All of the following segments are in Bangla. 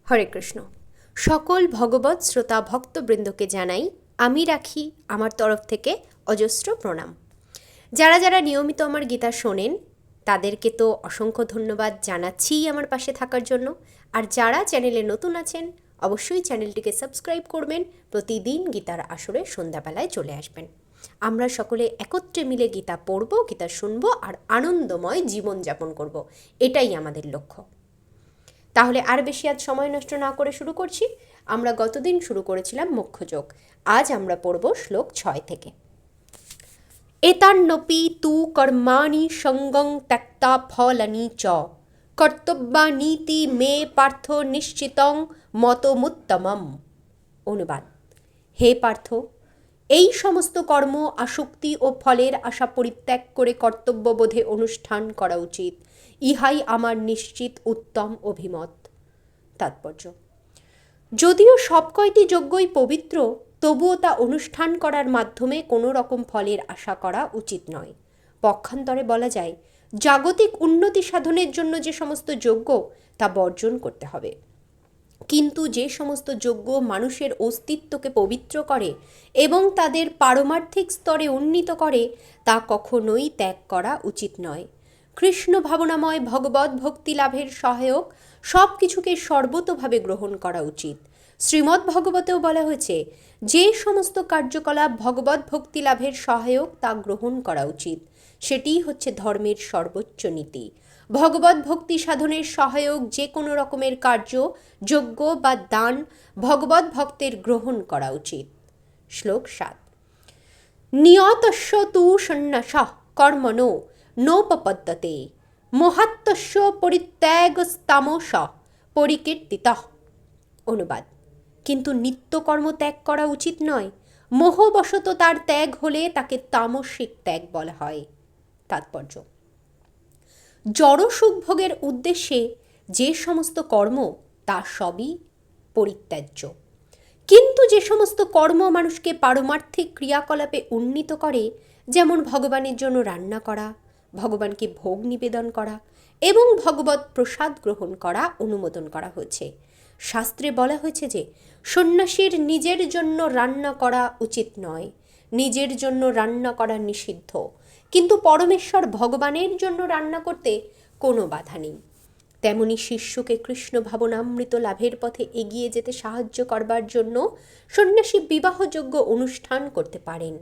হরে কৃষ্ণ। সকল ভগবৎ শ্রোতা ভক্তবৃন্দকে জানাই আমি রাখি আমার তরফ থেকে অজস্র প্রণাম। যারা যারা নিয়মিত আমার গীতা শোনেন তাদেরকে তো অসংখ্য ধন্যবাদ জানাচ্ছি আমার পাশে থাকার জন্য। আর যারা চ্যানেলে নতুন আছেন অবশ্যই চ্যানেলটিকে সাবস্ক্রাইব করবেন, প্রতিদিন গীতার আসরে সন্ধ্যাবেলায় চলে আসবেন। আমরা সকলে একত্রে মিলে গীতা পড়ব, গীতা শুনব আর আনন্দময় জীবনযাপন করব, এটাই আমাদের লক্ষ্য। তাহলে আর বেশি আজ সময় নষ্ট না করে শুরু করছি। আমরা গতদিন শুরু করেছিলাম মোক্ষযোগ। আজ আমরা পড়ব শ্লোক 6 থেকে। এতান্নপি তু কর্মাণি সঙ্গং ত্যক্তা ফলানি চ কর্তব্যানীতি মে পার্থ নিশ্চিতং মতমুত্তমম। অনুবাদ: হে পার্থ, এই সমস্ত কর্ম আসক্তি ও ফলের আশা পরিত্যাগ করে কর্তব্যবোধে অনুষ্ঠান করা উচিত, ইহাই আমার নিশ্চিত উত্তম অভিমত। তাৎপর্য: যদিও সব কয়টি যজ্ঞই পবিত্র, তবুও তা অনুষ্ঠান করার মাধ্যমে কোনো রকম ফলের আশা করা উচিত নয়। পক্ষান্তরে বলা যায়, জাগতিক উন্নতি সাধনের জন্য যে সমস্ত যজ্ঞ তা বর্জন করতে হবে, কিন্তু যে সমস্ত যজ্ঞ মানুষের অস্তিত্বকে পবিত্র করে এবং তাদের পারমার্থিক স্তরে উন্নীত করে তা কখনোই ত্যাগ করা উচিত নয়। কৃষ্ণ ভাবনাময় ভগবত ভক্তি লাভের সহায়ক সব কিছুকে সর্বতোভাবে গ্রহণ করা উচিত। শ্রীমদ্ ভগবতেও বলা হয়েছে, যে সমস্ত কার্যকলাপ ভগবত ভক্তি লাভের সহায়ক তা গ্রহণ করা উচিত। সেটিই হচ্ছে ধর্মের সর্বোচ্চ নীতি। ভগবত ভক্তি সাধনের সহায়ক যে কোনো রকমের কার্য, যজ্ঞ বা দান ভগবত ভক্তের গ্রহণ করা উচিত। শ্লোক 7। নিয়তস্য তু সন্ন্যাসঃ কর্মণো নোপপদ্যতে মোহাত্তস্য পরিত্যাগস্তামসঃ পরিকীর্তিতঃ। অনুবাদ: কিন্তু নিত্যকর্ম ত্যাগ করা উচিত নয়। মোহবশত তার ত্যাগ হলে তাকে তামসিক ত্যাগ বলা হয়। তাৎপর্য: জড় সুখভোগের উদ্দেশ্যে যে সমস্ত কর্ম তা সবই পরিত্যাজ্য, কিন্তু যে সমস্ত কর্ম মানুষকে পারমার্থিক ক্রিয়াকলাপে উন্নীত করে, যেমন ভগবানের জন্য রান্না করা, ভগবানকে ভোগ নিবেদন করা এবং ভগবত প্রসাদ গ্রহণ করা অনুমোদন করা হয়েছে। শাস্ত্রে বলা হয়েছে যে সন্ন্যাসীর নিজের জন্য রান্না করা উচিত নয়, নিজের জন্য রান্না করা নিষিদ্ধ, কিন্তু পরমেশ্বর ভগবানের জন্য রান্না করতে কোনো বাধা নেই। তেমনি শিষ্যকে কৃষ্ণ ভাবনামৃত লাভের পথে এগিয়ে যেতে সাহায্য করবার জন্য সন্ন্যাসী বিবাহযোগ্য অনুষ্ঠান করতে পারেন।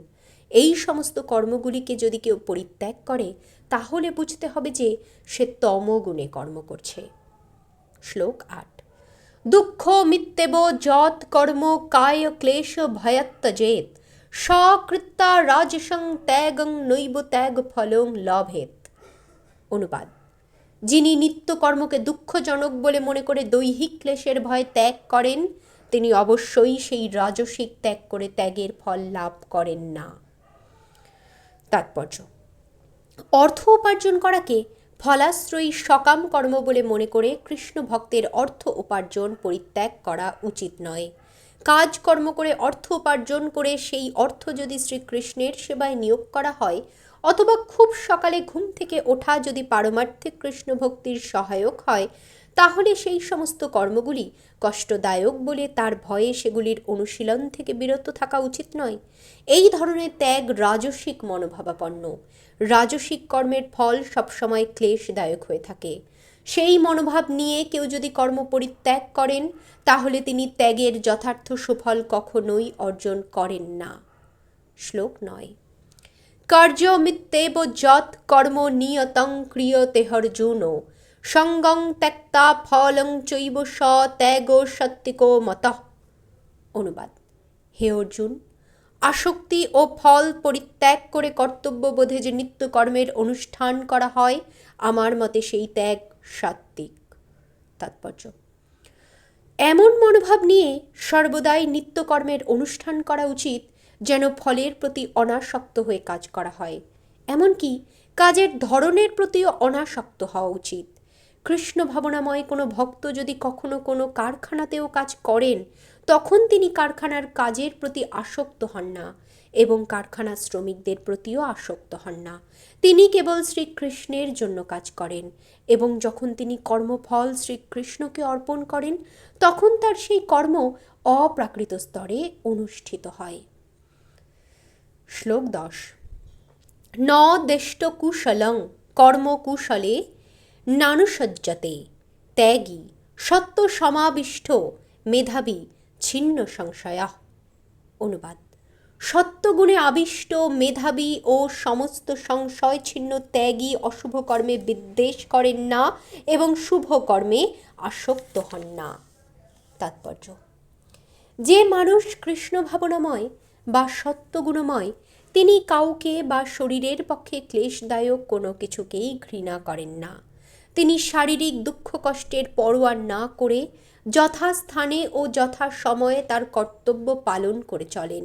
এই সমস্ত কর্মগুলিকে যদি কেউ পরিত্যাগ করে তাহলে বুঝতে হবে যে সে তমগুণে কর্ম করছে। শ্লোক 8। দুঃখ মিত্যেব যৎ কর্ম কায় ক্লেশ ভয়ত্যজেত সকৃত্তা রাজসং ত্যাগং নৈব ত্যাগ ফলং লভেত। অনুবাদ: যিনি নিত্যকর্মকে দুঃখজনক বলে মনে করে দৈহিক ক্লেশের ভয় ত্যাগ করেন, তিনি অবশ্যই সেই রাজসিক ত্যাগ করে ত্যাগের ফল লাভ করেন না। তাৎপর্য: অর্থ উপার্জন করাকে ফলাশ্রয়ী সকাম কর্ম বলে মনে করে কৃষ্ণ ভক্তের অর্থ উপার্জন পরিত্যাগ করা উচিত নয়। কাজকর্ম করে অর্থ উপার্জন করে সেই অর্থ যদি শ্রীকৃষ্ণের সেবায় নিয়োগ করা হয়, অথবা খুব সকালে ঘুম থেকে ওঠা যদি পারমার্থিক কৃষ্ণ ভক্তির সহায়ক হয়, তাহলে সেই সমস্ত কর্মগুলি কষ্টদায়ক বলে তার ভয়ে সেগুলির অনুশীলন থেকে বিরত থাকা উচিত নয়। এই ধরনের ত্যাগ রাজসিক মনোভাবাপন্ন। রাজসিক কর্মের ফল সবসময় ক্লেশদায়ক হয়ে থাকে। সেই মনোভাব নিয়ে কেউ যদি কর্ম পরিত্যাগ করেন তাহলে তিনি ত্যাগের যথার্থ সুফল কখনোই অর্জন করেন না। শ্লোক 9। কার্যমিত্যেব যৎ কর্ম নিয়তং ক্রিয়তে অর্জুন সঙ্গং ত্যক্তা ফলং চৈব স ত্যাগ সত্ত্বিকো মতঃ। অনুবাদ: হে অর্জুন, আসক্তি ও ফল পরিত্যাগ করে কর্তব্যবোধে যে নিত্যকর্মের অনুষ্ঠান করা হয়, আমার মতে সেই ত্যাগ সাত্ত্বিক। তাৎপর্য: এমন মনোভাব নিয়ে সর্বদাই নিত্যকর্মের অনুষ্ঠান করা উচিত যেন ফলের প্রতি অনাসক্ত হয়ে কাজ করা হয়। এমনকি কাজের ধরনের প্রতিও অনাসক্ত হওয়া উচিত। কৃষ্ণ ভাবনাময় কোনো ভক্ত যদি কখনো কোনো কারখানাতেও কাজ করেন, তখন তিনি কারখানার কাজের প্রতি আসক্ত হন না এবং কারখানা শ্রমিকদের প্রতিও আসক্ত হন না। তিনি কেবল শ্রীকৃষ্ণের জন্য কাজ করেন এবং যখন তিনি কর্মফল শ্রীকৃষ্ণকে অর্পণ করেন তখন তার সেই কর্ম অপ্রাকৃত স্তরে অনুষ্ঠিত হয়। শ্লোক 10। ন দেষ্টকুশলং কর্মকুশলে নানুসজ্জতে ত্যাগী সত্য সমাবিষ্ট মেধাবী ছিন্ন সংশয়া। অনুবাদ: সত্যগুণে আবিষ্ট, মেধাবী ও সমস্ত সংশয় ছিন্ন ত্যাগী অশুভ কর্মে বিদ্বেষ করেন না এবং শুভ কর্মে আসক্ত হন না। তাৎপর্য: যে মানুষ কৃষ্ণ ভাবনাময় বা সত্যগুণময় তিনি কাউকে বা শরীরের পক্ষে ক্লেশদায়ক কোনো কিছুকেই ঘৃণা করেন না। তিনি শারীরিক দুঃখ কষ্টের পরোয়া না করে যথাস্থানে ও যথাসময়ে তার কর্তব্য পালন করে চলেন।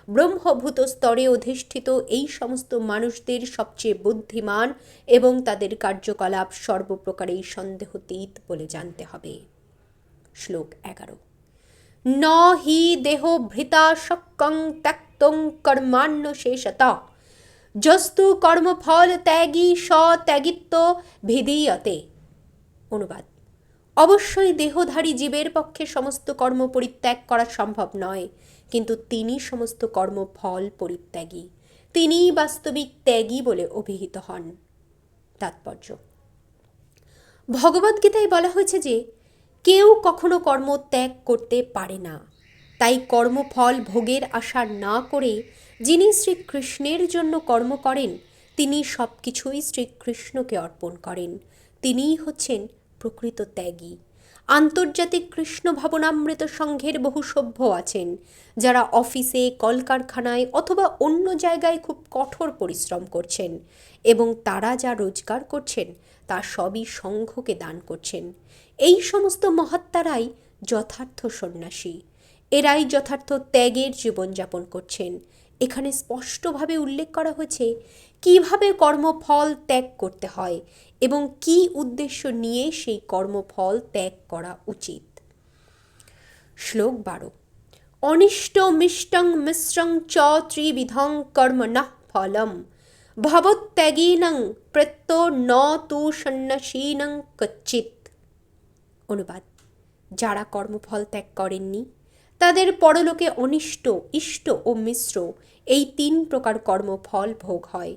ব্রহ্মভূত স্তরে অধিষ্ঠিত এই সমস্ত মানুষদের সবচেয়ে বুদ্ধিমান এবং তাদের কার্যকলাপ সর্বপ্রকারেই সন্দেহাতীত বলে জানতে হবে। শ্লোক 11। ন হি দেহ ভৃতা শক্কং ত্যক্তং কর্মাণ্যশেষতঃ যস্তু কর্মফল ত্যাগী স ত্যাগিত্ব ভিধীয়তে। অনুবাদ: অবশ্যই দেহধারী জীবের পক্ষে সমস্ত কর্ম পরিত্যাগ করা সম্ভব নয়, কিন্তু তিনি সমস্ত কর্মফল পরিত্যাগী। তিনিই বাস্তবিক ত্যাগী বলে অভিহিত হন। তাৎপর্য: ভগবদ্গীতায় বলা হয়েছে যে কেউ কখনো কর্ম ত্যাগ করতে পারে না। তাই কর্মফল ভোগের আশা না করে যিনি শ্রীকৃষ্ণের জন্য কর্ম করেন তিনি সব কিছুই শ্রীকৃষ্ণকে অর্পণ করেন। তিনিই হচ্ছেন প্রকৃত ত্যাগী। আন্তর্জাতিক কৃষ্ণ ভাবনামৃত সংঘের বহু সভ্য আছেন যারা অফিসে, কলকারখানায় অথবা অন্য জায়গায় খুব কঠোর পরিশ্রম করছেন এবং তারা যা রোজগার করছেন তা সবই সংঘকে দান করছেন। এই সমস্ত মহাত্মারাই যথার্থ সন্ন্যাসী। এরাই যথার্থ ত্যাগের জীবনযাপন করছেন। এখানে স্পষ্টভাবে উল্লেখ করা হয়েছে কিভাবে কর্মফল ত্যাগ করতে হয় এবং কি উদ্দেশ্য নিয়ে সেই কর্মফল ত্যাগ করা উচিত। শ্লোক 12। অনিষ্ট মিষ্টং মিশ্রং চ ত্রিবিধং কর্মণঃ ফলম ভবত্যাগীনং প্রত্যো ন তু সন্ন্যাসীনং কচ্চিৎ। অনুবাদ: যারা কর্মফল ত্যাগ করেননি তাদের পরলোকে অনিষ্ট, ইষ্ট ও মিশ্র এই 3 প্রকার কর্মফল ভোগ হয়,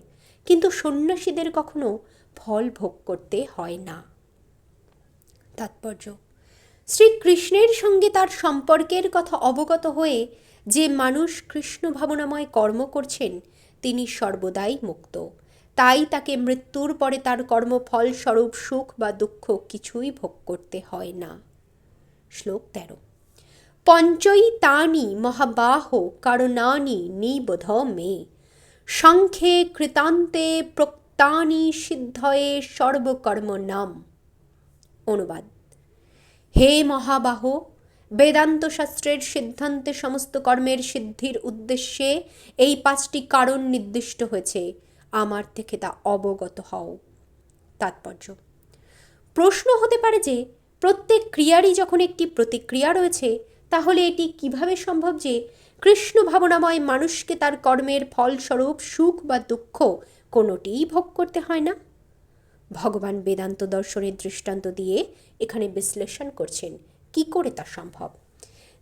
কিন্তু সন্ন্যাসীদের কখনো ফল ভোগ করতে হয় না। তাৎপর্য: শ্রীকৃষ্ণের সঙ্গে তার সম্পর্কের কথা অবগত হয়ে যে মানুষ কৃষ্ণ ভাবনাময় কর্ম করছেন তিনি সর্বদাই মুক্ত। তাই তাকে মৃত্যুর পরে তার কর্মফল স্বরূপ সুখ বা দুঃখ কিছুই ভোগ করতে হয় না। শ্লোক 13। পঞ্চৈতানি মহাবাহ কারণানি নিবোধ মে সংখ্যে কৃতান্তে প্রোক্তানি সিদ্ধয়ে সর্বকর্মণাম। অনুবাদ: হে মহাবাহ, বেদান্ত শাস্ত্রের সিদ্ধান্তে সমস্ত কর্মের সিদ্ধির উদ্দেশ্যে এই 5টি কারণ নির্দিষ্ট হয়েছে, আমার থেকে তা অবগত হও। তাৎপর্য: প্রশ্ন হতে পারে যে প্রত্যেক ক্রিয়ারই যখন একটি প্রতিক্রিয়া রয়েছে তাহলে এটি কিভাবে সম্ভব যে কৃষ্ণ ভাবনাময় মানুষকে তার কর্মের ফলস্বরূপ সুখ বা দুঃখ কোনোটিই ভোগ করতে হয় না? ভগবান বেদান্ত দর্শনের দৃষ্টান্ত দিয়ে এখানে বিশ্লেষণ করছেন কি করে তা সম্ভব।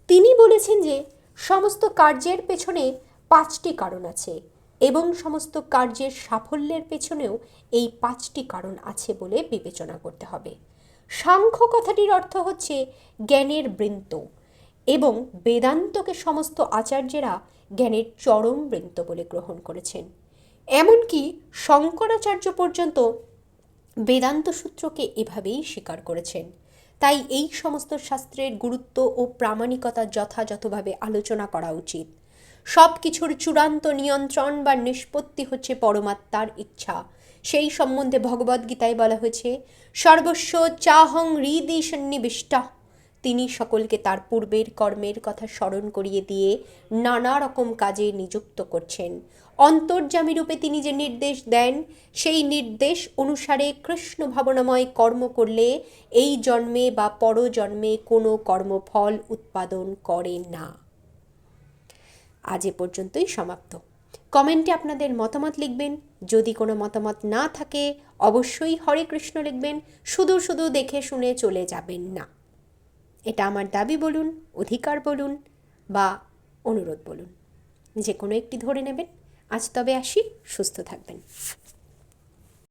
তিনি বলেছেন যে সমস্ত কার্যের পেছনে 5টি কারণ আছে এবং সমস্ত কার্যের সাফল্যের পেছনেও এই 5টি কারণ আছে বলে বিবেচনা করতে হবে। সাংখ্য কথাটির অর্থ হচ্ছে জ্ঞানের বৃন্ত এবং বেদান্তকে সমস্ত আচার্যেরা জ্ঞানের চরম বৃন্ত বলে গ্রহণ করেছেন। এমনকি শঙ্করাচার্য পর্যন্ত বেদান্ত সূত্রকে এভাবেই স্বীকার করেছেন। তাই এই সমস্ত শাস্ত্রের গুরুত্ব ও প্রামাণিকতা যথাযথভাবে আলোচনা করা উচিত। সব কিছুর চূড়ান্ত নিয়ন্ত্রণ বা নিষ্পত্তি হচ্ছে পরমাত্মার ইচ্ছা। সেই সম্বন্ধে ভগবদ্গীতায় বলা হয়েছে সর্বস্ব চাহং হৃদি সন্নিবিষ্টঃ। তিনি সকলকে তার পূর্বের কর্মের কথা স্মরণ করিয়ে দিয়ে নানা রকম কাজে নিযুক্ত করছেন। অন্তর্যামী রূপে তিনি যে নির্দেশ দেন সেই নির্দেশ অনুসারে কৃষ্ণ ভাবনাময় কর্ম করলে এই জন্মে বা পরজন্মে কোনো কর্মফল উৎপাদন করে না। আজ এ পর্যন্তই সমাপ্ত। কমেন্টে আপনাদের মতামত লিখবেন। যদি কোনো মতামত না থাকে অবশ্যই হরে কৃষ্ণ লিখবেন। শুধু শুধু দেখে শুনে চলে যাবেন না। এটা আমার দাবি বলুন, অধিকার বলুন বা অনুরোধ বলুন, যে কোনো একটি ধরে নেবেন। আজ তবে আসি, সুস্থ থাকবেন।